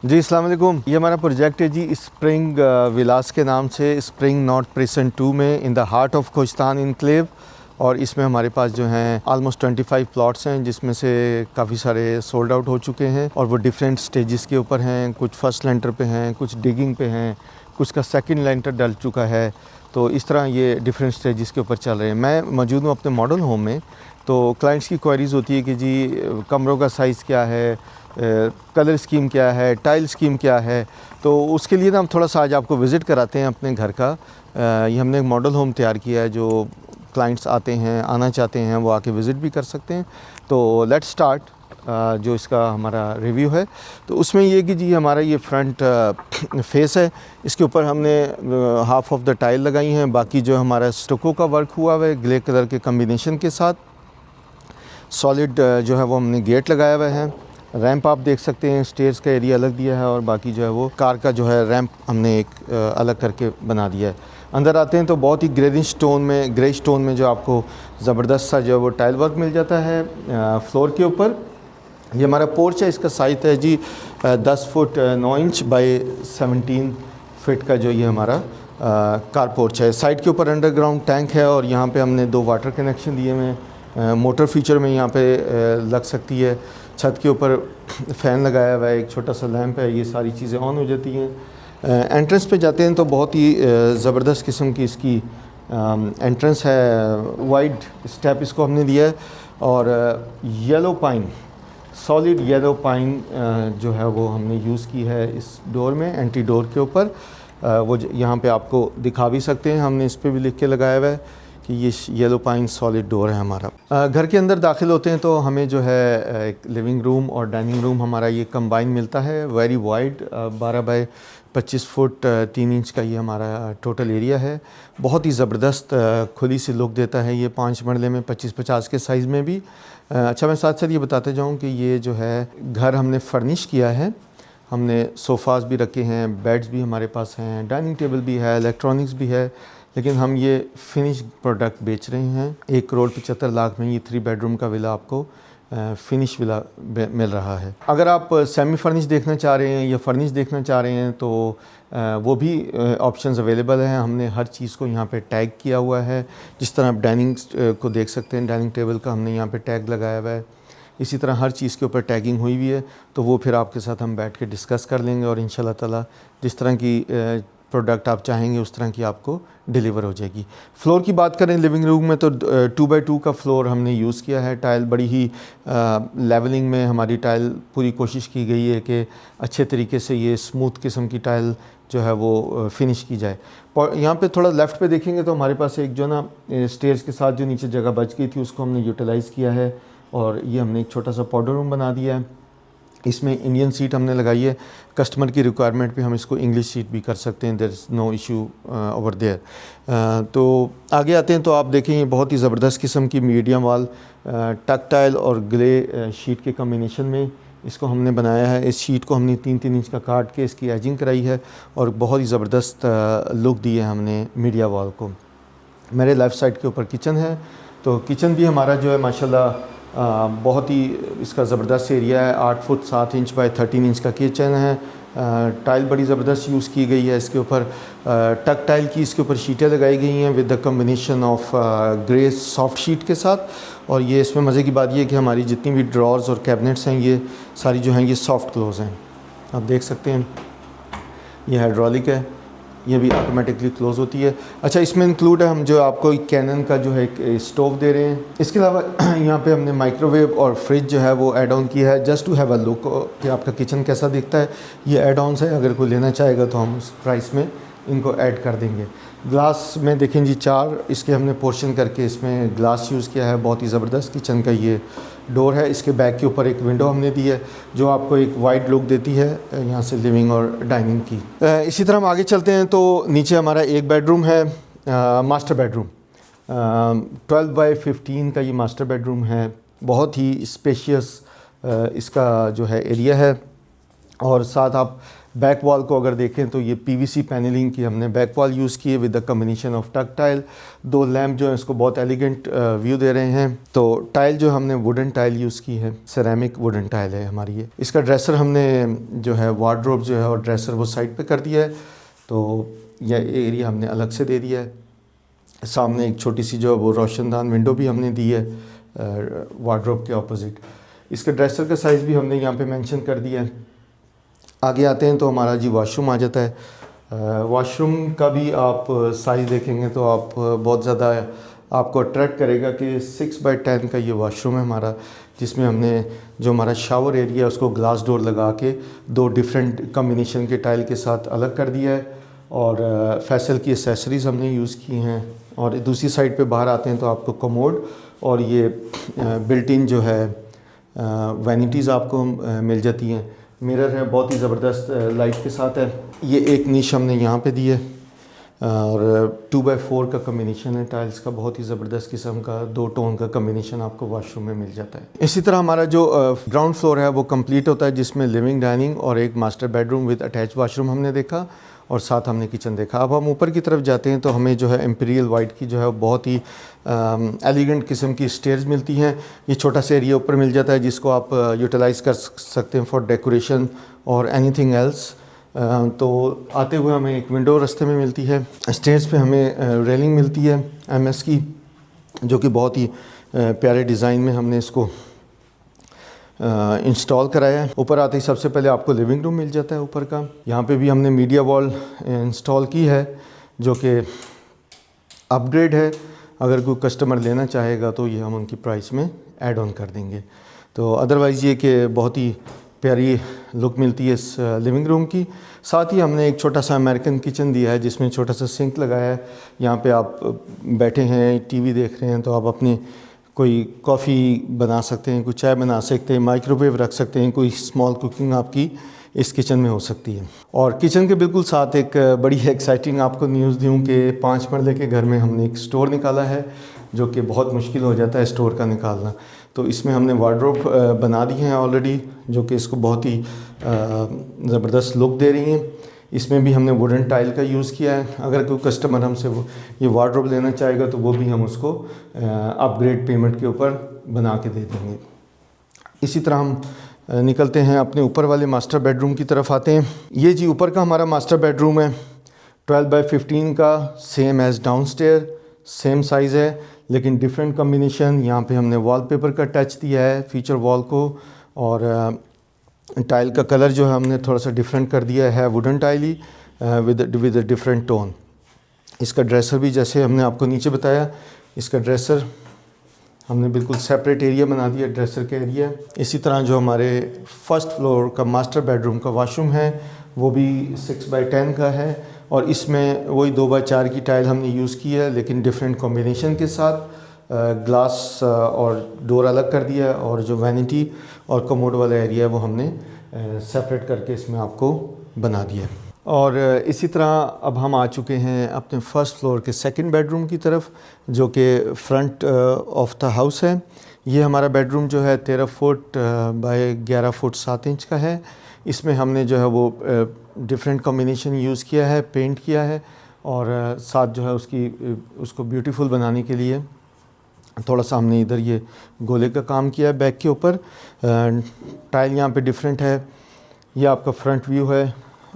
जी अस्सलाम वालेकुम। ये हमारा प्रोजेक्ट है जी स्प्रिंग विलास के नाम से, स्प्रिंग नॉर्थ प्रेसेंट 2 में in the heart of Kohistan enclave. और इसमें हमारे पास जो हैं ऑलमोस्ट 25 प्लॉट्स हैं, जिसमें से काफ़ी सारे सोल्ड आउट हो चुके हैं और वो डिफरेंट स्टेजेस के ऊपर हैं। कुछ फर्स्ट लेंटर पे हैं, कुछ डिगिंग पे हैं, कुछ का सेकंड लेंटर डल चुका है। तो इस तरह ये डिफरेंट स्टेजेस के ऊपर चल रहे हैं। मैं मौजूद हूँ अपने मॉडल होम में। तो क्लाइंट्स की क्वेरीज़ होती है कि जी कमरों का साइज़ क्या है, कलर स्कीम क्या है, टाइल स्कीम क्या है। तो उसके लिए ना हम थोड़ा सा आज आपको विज़िट कराते हैं अपने घर का। ये हमने एक मॉडल होम तैयार किया है, जो क्लाइंट्स आते हैं, आना चाहते हैं, वो आके विज़िट भी कर सकते हैं। तो लेट्स स्टार्ट जो इसका हमारा रिव्यू है। तो उसमें ये कि जी हमारा ये फ्रंट फेस है, इसके ऊपर हमने हाफ़ ऑफ द टाइल लगाई हैं। बाकी जो हमारा स्टोको का वर्क हुआ हुआ है ग्रे कलर के कम्बिनेशन के साथ। सॉलिड जो है वो हमने गेट लगाया हुआ है। रैंप आप देख सकते हैं, स्टेयर्स का एरिया अलग दिया है और बाकी जो है वो कार का जो है रैंप हमने एक अलग करके बना दिया है। अंदर आते हैं तो बहुत ही ग्रे स्टोन में जो आपको ज़बरदस्त सा जो है वो टाइल वर्क मिल जाता है फ्लोर के ऊपर। ये हमारा पोर्च है, इसका साइज़ है जी 10 फुट 9 इंच बाई 17 फिट का जो ये हमारा कार पोर्च है। साइड के ऊपर अंडरग्राउंड टैंक है और यहाँ पे हमने 2 वाटर कनेक्शन दिए हुए हैं। मोटर फीचर में यहाँ पे लग सकती है। छत के ऊपर फ़ैन लगाया हुआ है, एक छोटा सा लैंप है, ये सारी चीज़ें ऑन हो जाती हैं। एंट्रेंस पे जाते हैं तो बहुत ही ज़बरदस्त किस्म की इसकी एंट्रेंस है। वाइड स्टेप इसको हमने दिया है और yellow pine, solid yellow pine जो है वो हमने यूज़ की है इस डोर में, एंटी डोर के ऊपर। वो यहाँ पे आपको दिखा भी सकते हैं, हमने इस पर भी लिख के लगाया हुआ है कि ये येलो पाइन सॉलिड डोर है हमारा। घर के अंदर दाखिल होते हैं तो हमें जो है एक लिविंग रूम और डाइनिंग रूम हमारा ये कंबाइन मिलता है। Very wide 12 by 25 foot 3 inch का ये हमारा टोटल एरिया है। बहुत ही ज़बरदस्त खुली सी लुक देता है ये 5 मरले में 25-50 के साइज़ में भी। अच्छा, मैं साथ साथ ये बताते जाऊँ कि ये जो है घर हमने फर्निश किया है। हमने सोफ़ाज़ भी रखे हैं, बेड्स भी हमारे पास हैं, डाइनिंग टेबल भी है, इलेक्ट्रॉनिक्स भी है। लेकिन हम ये फिनिश प्रोडक्ट बेच रहे हैं। 1,75,00,000 में ये 3 बेडरूम का विला आपको फिनिश विला मिल रहा है। अगर आप सेमी फर्निश देखना चाह रहे हैं या फर्निश देखना चाह रहे हैं तो वो भी ऑप्शंस अवेलेबल हैं। हमने हर चीज़ को यहाँ पे टैग किया हुआ है। जिस तरह आप डाइनिंग को देख सकते हैं, डाइनिंग टेबल का हमने यहाँ पे टैग लगाया हुआ है। इसी तरह हर चीज़ के ऊपर टैगिंग हुई हुई है। तो वो फिर आपके साथ हम बैठ के डिस्कस कर लेंगे और इंशाल्लाह ताला जिस तरह की प्रोडक्ट आप चाहेंगे उस तरह की आपको डिलीवर हो जाएगी। फ्लोर की बात करें लिविंग रूम में तो 2 बाई 2 का फ्लोर हमने यूज़ किया है। टाइल बड़ी ही लेवलिंग में हमारी टाइल पूरी कोशिश की गई है कि अच्छे तरीके से ये स्मूथ किस्म की टाइल जो है वो फिनिश की जाए। और यहाँ पे थोड़ा लेफ़्ट पे देखेंगे तो हमारे पास एक जो ना स्टेयर्स के साथ जो नीचे जगह बच गई थी उसको हमने यूटिलाइज़ किया है और ये हमने एक छोटा सा पाउडर रूम बना दिया है। इसमें इंडियन सीट हमने लगाई है। कस्टमर की रिक्वायरमेंट पे हम इसको इंग्लिश सीट भी कर सकते हैं, there is no issue over there. तो आगे आते हैं तो आप देखें ये बहुत ही ज़बरदस्त किस्म की मीडियम वाल टक्टाइल और ग्रे शीट के कम्बिनेशन में इसको हमने बनाया है। इस शीट को हमने 3-3 इंच का काट के इसकी एजिंग कराई है और बहुत ही ज़बरदस्त लुक दी है हमने मीडिया वॉल को। मेरे लेफ़्ट साइड के ऊपर किचन है, तो किचन भी हमारा जो है माशाल्लाह बहुत ही इसका ज़बरदस्त एरिया है। 8 फुट 7 इंच बाई 13 इंच का किचन है। टाइल बड़ी ज़बरदस्त यूज़ की गई है इसके ऊपर। टक टाइल की इसके ऊपर शीटें लगाई गई हैं with the combination of grey soft sheet के साथ। और ये इसमें मज़े की बात ये है कि हमारी जितनी भी ड्रॉर्स और कैबिनेट्स हैं ये सारी जो हैं ये सॉफ्ट क्लोज़ हैं। आप देख सकते हैं ये हाइड्रोलिक है, ये भी ऑटोमेटिकली क्लोज़ होती है। अच्छा, इसमें इंक्लूड है हम जो आपको कैनन का जो है एक स्टोव दे रहे हैं। इसके अलावा यहाँ पे हमने माइक्रोवेव और फ्रिज जो है वो ऐड ऑन किया है just to have a look कि आपका किचन कैसा दिखता है। ये ऐड ऑन्स है, अगर कोई लेना चाहेगा तो हम उस प्राइस में इनको ऐड कर देंगे। ग्लास में देखें जी 4 इसके हमने पोर्शन करके इसमें ग्लास यूज़ किया है। बहुत ही ज़बरदस्त किचन का ये डोर है। इसके बैक के ऊपर एक विंडो हमने दी है जो आपको एक वाइड लुक देती है यहाँ से लिविंग और डाइनिंग की। इसी तरह हम आगे चलते हैं तो नीचे हमारा एक बेडरूम है, मास्टर बेडरूम। 12 बाई 15 का ये मास्टर बेडरूम है। बहुत ही स्पेशियस इसका जो है एरिया है और साथ आप बैक वॉल को अगर देखें तो ये पीवीसी पैनलिंग की हमने बैक वॉल यूज़ की है विद द कम्बिनेशन ऑफ टक टाइल। 2 लैम्प जो है इसको बहुत एलिगेंट व्यू दे रहे हैं। तो टाइल जो हमने वुडन टाइल यूज़ की है, सेरेमिक वुडन टाइल है हमारी ये। इसका ड्रेसर हमने जो है वार्डरोब जो है और ड्रेसर वो साइड पे कर दिया है, तो यह एरिया हमने अलग से दे दिया है। सामने एक छोटी सी जो वो रोशनदान विंडो भी हमने दी है वार्डरोब के ऑपोजिट। इसका ड्रेसर का साइज़ भी हमने यहाँ पे मेंशन कर दिया है। आगे आते हैं तो हमारा जी वॉशरूम आ जाता है। वॉशरूम का भी आप साइज़ देखेंगे तो आप बहुत ज़्यादा आपको अट्रैक्ट करेगा कि 6x10 का ये वॉशरूम है हमारा, जिसमें हमने जो हमारा शावर एरिया है उसको ग्लास डोर लगा के 2 डिफरेंट कम्बिनेशन के टाइल के साथ अलग कर दिया है और फैसल की एसेसरीज़ हमने यूज़ की हैं। और दूसरी साइड पे बाहर आते हैं तो आपको कमोड और ये बिल्ट इन जो है वैनिटीज़ आपको मिल जाती हैं। मिरर है, बहुत ही ज़बरदस्त लाइट के साथ है। ये एक नीश हमने यहाँ पे दी है और 2x4 का कम्बिनेशन है टाइल्स का, बहुत ही ज़बरदस्त किस्म का 2 टोन का कम्बिनेशन आपको वॉशरूम में मिल जाता है। इसी तरह हमारा जो ग्राउंड फ्लोर है वो कंप्लीट होता है, जिसमें लिविंग, डाइनिंग और एक master bedroom with attach washroom हमने देखा और साथ हमने किचन देखा। अब हम ऊपर की तरफ जाते हैं तो हमें जो है इम्पीरियल वाइट की जो है बहुत ही एलिगेंट किस्म की स्टेयर्स मिलती हैं। ये छोटा सा एरिया ऊपर मिल जाता है जिसको आप यूटिलाइज़ कर सकते हैं फॉर डेकोरेशन और एनीथिंग एल्स। तो आते हुए हमें एक विंडो रास्ते में मिलती है। स्टेयर्स पे हमें रेलिंग मिलती है एमएस की, जो कि बहुत ही प्यारे डिज़ाइन में हमने इसको इंस्टॉल कराया है। ऊपर आते ही सबसे पहले आपको लिविंग रूम मिल जाता है ऊपर का। यहाँ पे भी हमने मीडिया वॉल इंस्टॉल की है जो कि अपग्रेड है। अगर कोई कस्टमर लेना चाहेगा तो ये हम उनकी प्राइस में ऐड ऑन कर देंगे। तो अदरवाइज़ ये कि बहुत ही प्यारी लुक मिलती है इस लिविंग रूम की। साथ ही हमने एक छोटा सा अमेरिकन किचन दिया है जिसमें छोटा सा सिंक लगाया है। यहाँ पे आप बैठे हैं, टीवी देख रहे हैं, तो आप अपनी कोई कॉफ़ी बना सकते हैं, कोई चाय बना सकते हैं, माइक्रोवेव रख सकते हैं, कोई स्मॉल कुकिंग आपकी इस किचन में हो सकती है। और किचन के बिल्कुल साथ एक बड़ी एक्साइटिंग आपको न्यूज़ दूँ कि 5 मरले के घर में हमने एक स्टोर निकाला है, जो कि बहुत मुश्किल हो जाता है स्टोर का निकालना। तो इसमें हमने वार्डरोब बना दी हैं ऑलरेडी, जो कि इसको बहुत ही ज़बरदस्त लुक दे रही हैं। इसमें भी हमने वुडन टाइल का यूज़ किया है। अगर कोई कस्टमर हमसे वो ये वार्डरोब लेना चाहेगा तो वो भी हम उसको अपग्रेड पेमेंट के ऊपर बना के दे देंगे। इसी तरह हम निकलते हैं अपने ऊपर वाले मास्टर बेडरूम की तरफ आते हैं। ये जी ऊपर का हमारा मास्टर बेडरूम है, 12x15 का, same as downstair, same size है लेकिन डिफरेंट कम्बिनेशन। यहाँ पे हमने वॉलपेपर का टच दिया है फीचर वॉल को, और टाइल का कलर जो है हमने थोड़ा सा डिफरेंट कर दिया है, wooden tile he with a different tone. इसका ड्रेसर भी जैसे हमने आपको नीचे बताया, इसका ड्रेसर हमने बिल्कुल सेपरेट एरिया बना दिया, ड्रेसर का एरिया। इसी तरह जो हमारे फर्स्ट फ्लोर का मास्टर बेडरूम का वॉशरूम है वो भी 6x10 का है, और इसमें वही 2x4 की टाइल हमने यूज़ की है लेकिन डिफरेंट कॉम्बिनेशन के साथ। ग्लास और डोर अलग कर दिया है, और जो वैनिटी और कमोड वाला एरिया है वो हमने सेपरेट करके इसमें आपको बना दिया है। और इसी तरह अब हम आ चुके हैं अपने फर्स्ट फ्लोर के सेकंड बेडरूम की तरफ, जो कि फ्रंट ऑफ द हाउस है। ये हमारा बेडरूम जो है 13 फुट बाय 11 फुट 7 इंच का है। इसमें हमने जो है वो डिफरेंट कॉम्बिनेशन यूज़ किया है, पेंट किया है, और साथ जो है उसको ब्यूटीफुल बनाने के लिए थोड़ा सा हमने इधर ये गोले का काम किया है बैक के ऊपर। टाइल यहाँ पे डिफरेंट है। ये आपका फ्रंट व्यू है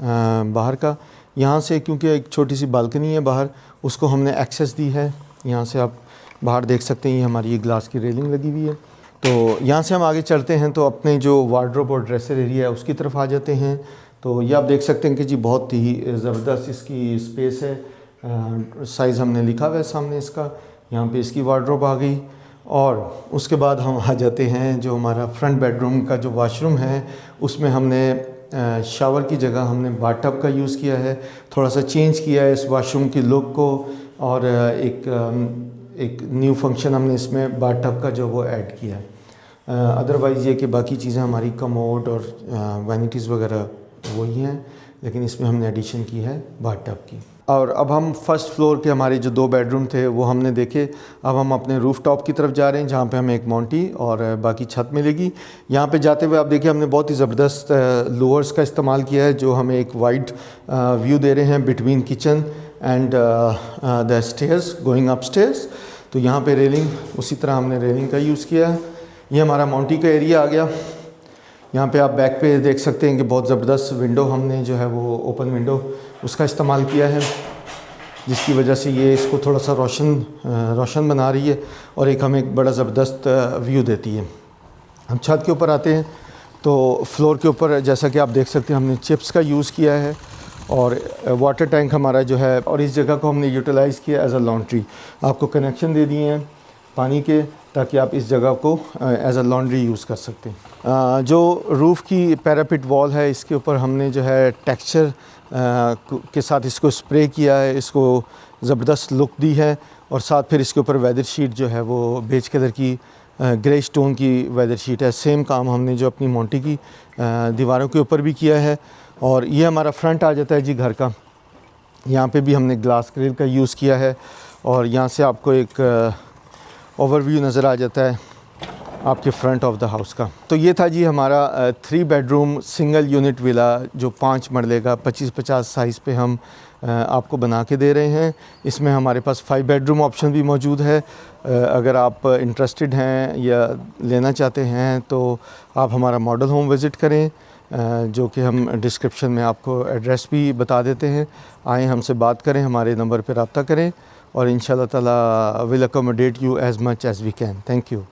बाहर का। यहाँ से क्योंकि एक छोटी सी बालकनी है बाहर, उसको हमने एक्सेस दी है। यहाँ से आप बाहर देख सकते हैं, ये हमारी ये ग्लास की रेलिंग लगी हुई है। तो यहाँ से हम आगे चलते हैं तो अपने जो वार्डरोब और ड्रेसर एरिया है उसकी तरफ आ जाते हैं। तो ये आप देख सकते हैं कि जी बहुत ही ज़बरदस्त इसकी स्पेस है। साइज़ हमने लिखा हुआ है सामने इसका। यहाँ पे इसकी वार्डरोब आ गई, और उसके बाद हम आ जाते हैं जो हमारा फ्रंट बेडरूम का जो वॉशरूम है, उसमें हमने शावर की जगह हमने बाथटब का यूज़ किया है। थोड़ा सा चेंज किया है इस वॉशरूम की लुक को, और एक न्यू फंक्शन हमने इसमें बाथटब का जो वो ऐड किया है। अदरवाइज़ ये कि बाकी चीज़ें हमारी कमोड और वैनिटीज़ वगैरह वही हैं, लेकिन इसमें हमने एडिशन की है बाथटब की। और अब हम फर्स्ट फ्लोर के हमारे जो 2 बेडरूम थे वो हमने देखे। अब हम अपने रूफ़ टॉप की तरफ जा रहे हैं जहाँ पे हमें एक मोंटी और बाकी छत मिलेगी। यहाँ पे जाते हुए आप देखिए हमने बहुत ही ज़बरदस्त लोअर्स का इस्तेमाल किया है जो हमें एक वाइड व्यू दे रहे हैं between kitchen and the stairs going upstairs. तो यहाँ पे रेलिंग उसी तरह हमने रेलिंग का यूज़ किया है। ये हमारा मोंटी का एरिया आ गया। यहाँ पे आप बैक पे देख सकते हैं कि बहुत ज़बरदस्त विंडो हमने जो है वो ओपन विंडो उसका इस्तेमाल किया है, जिसकी वजह से ये इसको थोड़ा सा रोशन बना रही है और एक हमें एक बड़ा ज़बरदस्त व्यू देती है। हम छत के ऊपर आते हैं तो फ्लोर के ऊपर जैसा कि आप देख सकते हैं हमने चिप्स का यूज़ किया है और वाटर टैंक हमारा जो है, और इस जगह को हमने यूटिलाइज़ किया एज अ लॉन्ड्री। आपको कनेक्शन दे दिए हैं पानी के ताकि आप इस जगह को एज अ लॉन्ड्री यूज़ कर सकते हैं। जो रूफ़ की पैरापिट वॉल है इसके ऊपर हमने जो है टेक्सचर के साथ इसको स्प्रे किया है, इसको ज़बरदस्त लुक दी है और साथ फिर इसके ऊपर वेदर शीट जो है वो बेज कलर की ग्रे स्टोन की वेदर शीट है। सेम काम हमने जो अपनी मोंटी की दीवारों के ऊपर भी किया है। और ये हमारा फ्रंट आ जाता है जी घर का। यहाँ पे भी हमने ग्लास ग्रिल का यूज़ किया है और यहाँ से आपको एक ओवरव्यू नज़र आ जाता है आपके फ्रंट ऑफ द हाउस का। तो ये था जी हमारा 3 बेडरूम सिंगल यूनिट विला जो 5 मरले का 25-50 साइज़ पे हम आपको बना के दे रहे हैं। इसमें हमारे पास 5 बेडरूम ऑप्शन भी मौजूद है। अगर आप इंटरेस्टेड हैं या लेना चाहते हैं तो आप हमारा मॉडल होम विज़िट करें, जो कि हम डिस्क्रिप्शन में आपको एड्रेस भी बता देते हैं। आएँ हमसे बात करें, हमारे नंबर पर रब्ता करें और इंशाल्लाह ताला will accommodate you as much as we can. Thank you.